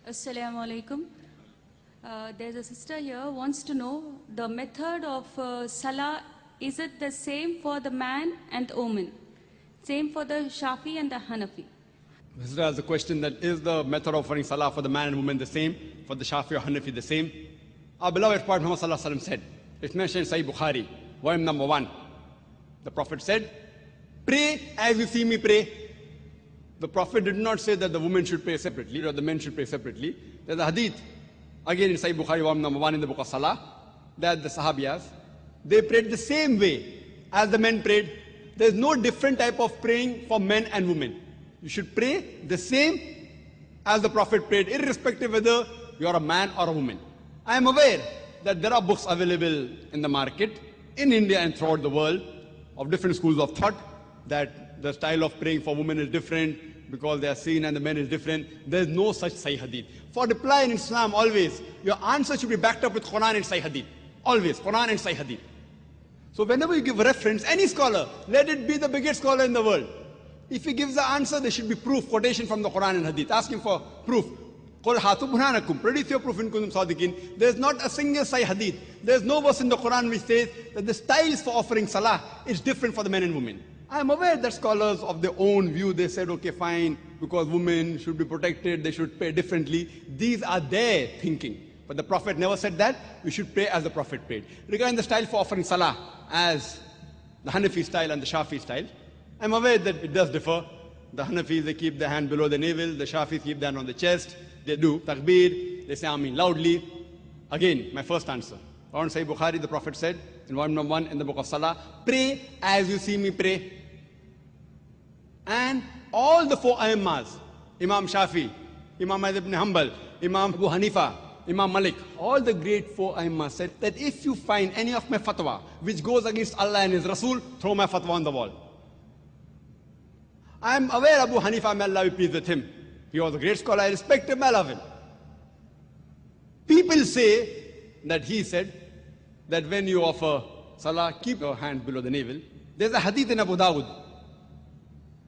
Assalamu alaikum. There's a sister here wants to know the method of salah. Is it the same for the man and the woman? Same for the Shafi and the Hanafi? The sister has a question that is the method of offering salah for the man and woman the same, for the Shafi or Hanafi the same? Our beloved Prophet Muhammad Sallallahu Alaihi Wasallam said, it's mentioned in Sahih Bukhari, volume number 1. The Prophet said, pray as you see me pray. The Prophet did not say that the women should pray separately or the men should pray separately. There's a hadith, again in Sahih Bukhari, volume number 1 in the book of Salah, that the Sahabiyas, they prayed the same way as the men prayed. There's no different type of praying for men and women. You should pray the same as the Prophet prayed, irrespective whether you're a man or a woman. I am aware that there are books available in the market, in India and throughout the world, of different schools of thought, that the style of praying for women is different because they are seen and the men is different. There is no such Sahih Hadith. For reply in Islam, always, your answer should be backed up with Quran and Sahih Hadith. Always, Quran and Sahih Hadith. So whenever you give reference, any scholar, let it be the biggest scholar in the world. If he gives the answer, there should be proof, quotation from the Quran and Hadith. Ask him for proof. Qul hatu burhanakum. Produce your proof in kuntum sadiqin. There is not a single Sahih Hadith. There is no verse in the Quran which says that the styles for offering salah is different for the men and women. I am aware that scholars of their own view, they said, okay, fine, because women should be protected, they should pray differently. These are their thinking. But the Prophet never said that. We should pray as the Prophet prayed. Regarding the style for offering salah, as the Hanafi style and the Shafi style, I am aware that it does differ. The Hanafis, they keep their hand below the navel. The Shafis keep their hand on the chest. They do takbir. They say Ameen loudly. Again, my first answer. On Sahih Bukhari, the Prophet said, in volume number 1 in the book of Salah, pray as you see me pray. And all the 4 Aimmas, Imam Shafi, Imam Ahmad ibn Hanbal, Imam Abu Hanifa, Imam Malik, all the great 4 Aimmas said that if you find any of my fatwa which goes against Allah and His Rasul, throw my fatwa on the wall. I am aware Abu Hanifa, may Allah be pleased with him. He was a great scholar, I respect him, I love him. People say that he said that when you offer salah, keep your hand below the navel. There's a hadith in Abu Dawud,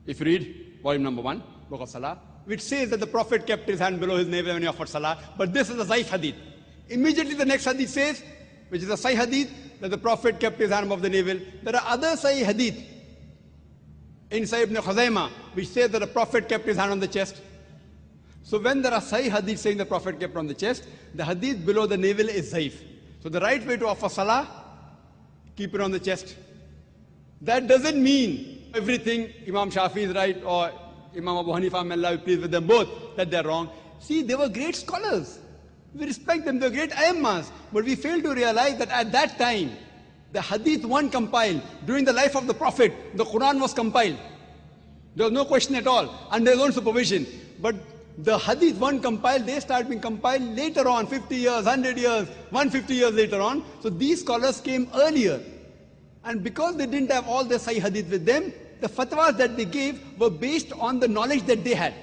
if you read volume number 1, book of Salah, which says that the Prophet kept his hand below his navel when he offered salah, but this is a Zaif hadith. Immediately the next hadith says, which is a Sahih hadith, that the Prophet kept his hand above the navel. There are other Sahih hadith in Sahih ibn Khuzaimah, which says that the Prophet kept his hand on the chest. So when there are Sahih hadith saying the Prophet kept on the chest, the hadith below the navel is Zaif. So the right way to offer salah, keep it on the chest. That doesn't mean everything Imam Shafi is right or Imam Abu Hanifa, may Allah be pleased with them both, that they're wrong. See, they were great scholars. We respect them, they're great Aimmas. But we fail to realize that at that time, the Hadith 1 compiled, during the life of the Prophet, the Quran was compiled. There was no question at all, under their own supervision. But the Hadith 1 compiled, they started being compiled later on, 50 years, 100 years, 150 years later on. So these scholars came earlier. And because they didn't have all the Sahih Hadith with them, the fatwas that they gave were based on the knowledge that they had.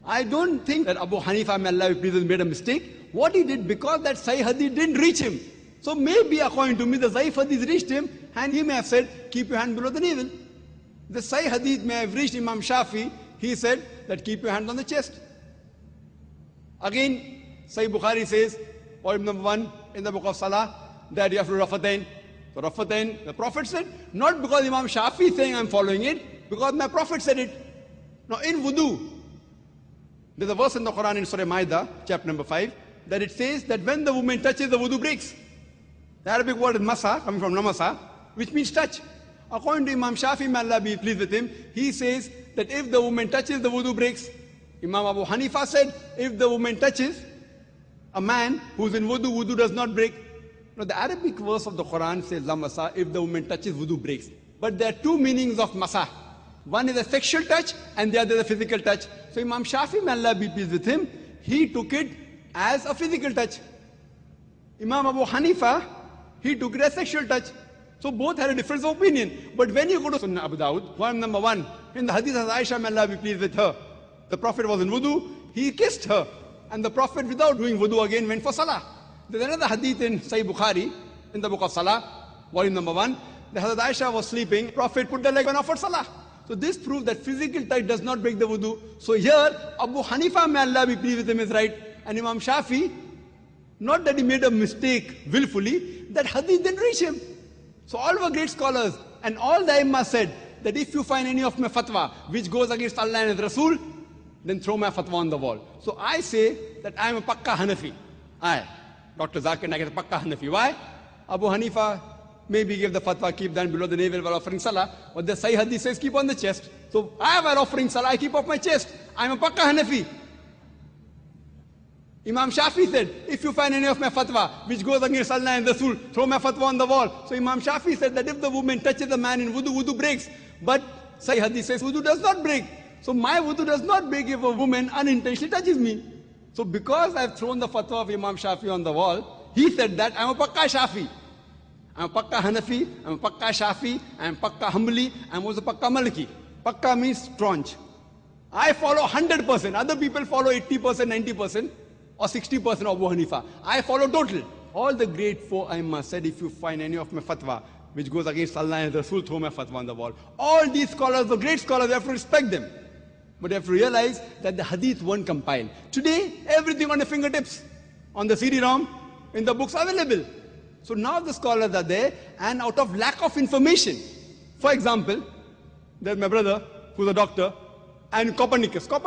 I don't think that Abu Hanifa, may Allah be pleased with him, made a mistake. What he did, because that Sahih Hadith didn't reach him. So maybe according to me, the Zaif Hadith reached him and he may have said, keep your hand below the navel. The Sahih Hadith may have reached Imam Shafi. He said that keep your hand on the chest. Again, Sahih Bukhari says, volume number 1 in the book of Salah, that you have to Rafatain. So Rafatain, the Prophet said, not because Imam Shafi is saying I'm following it, because my Prophet said it. Now in wudu, there's a verse in the Quran in Surah Ma'idah, chapter number 5, that it says that when the woman touches, the wudu breaks. The Arabic word is masa, coming from namasa, which means touch. According to Imam Shafi, may Allah be pleased with him, he says that if the woman touches, the wudu breaks. Imam Abu Hanifa said, if the woman touches a man who's in wudu, wudu does not break. Now the Arabic verse of the Quran says, la masa, if the woman touches, wudu breaks. But there are 2 meanings of masa. One is a sexual touch and the other is a physical touch. So Imam Shafi, may Allah be pleased with him, he took it as a physical touch. Imam Abu Hanifa, he took it as sexual touch. So both had a difference of opinion. But when you go to Sunnah Abu Dawud, volume number 1, in the hadith of Aisha, may Allah be pleased with her, the Prophet was in wudu, he kissed her. And the Prophet, without doing wudu again, went for salah. There's another hadith in Sahih Bukhari, in the book of Salah, volume number 1. The Hazrat Aisha was sleeping, Prophet put the leg and offered salah. So this proves that physical touch does not break the wudu. So here, Abu Hanifa, may Allah be pleased with him, is right. And Imam Shafi, not that he made a mistake willfully, that hadith didn't reach him. So all were great scholars. And all the Imam said that if you find any of my fatwa which goes against Allah and His Rasul, then throw my fatwa on the wall. So I say that I am a Pakka Hanafi. Dr. Zakir Naik is a Pakka Hanafi. Why? Abu Hanifa maybe gave the fatwa, keep down below the navel while offering salah. But the Sahih Hadith says keep on the chest. So I, while offering salah, I keep off my chest. I am a Pakka Hanafi. Imam Shafi said, if you find any of my fatwa which goes against Allah and Rasul, throw my fatwa on the wall. So Imam Shafi said that if the woman touches a man in wudu, wudu breaks. But Sahih Hadith says wudu does not break. So my wudu does not break if a woman unintentionally touches me. So because I've thrown the fatwa of Imam Shafi on the wall, he said that I'm a Pakka Shafi. I'm a Pakka Hanafi, I'm a Pakka Shafi, I'm Pakka Hanbali, I'm also Pakka Maliki. Pakka means staunch. I follow 100%. Other people follow 80%, 90%. Or 60% of Abu Hanifa. I follow total. All the great four Aimma said, if you find any of my fatwa which goes against Allah and Rasul, throw my fatwa on the wall. All these scholars, the great scholars, you have to respect them. But you have to realize that the hadith weren't compiled. Today, everything on the fingertips, on the CD-ROM, in the books available. So now the scholars are there, and out of lack of information, for example, there's my brother who's a doctor, and Copernicus.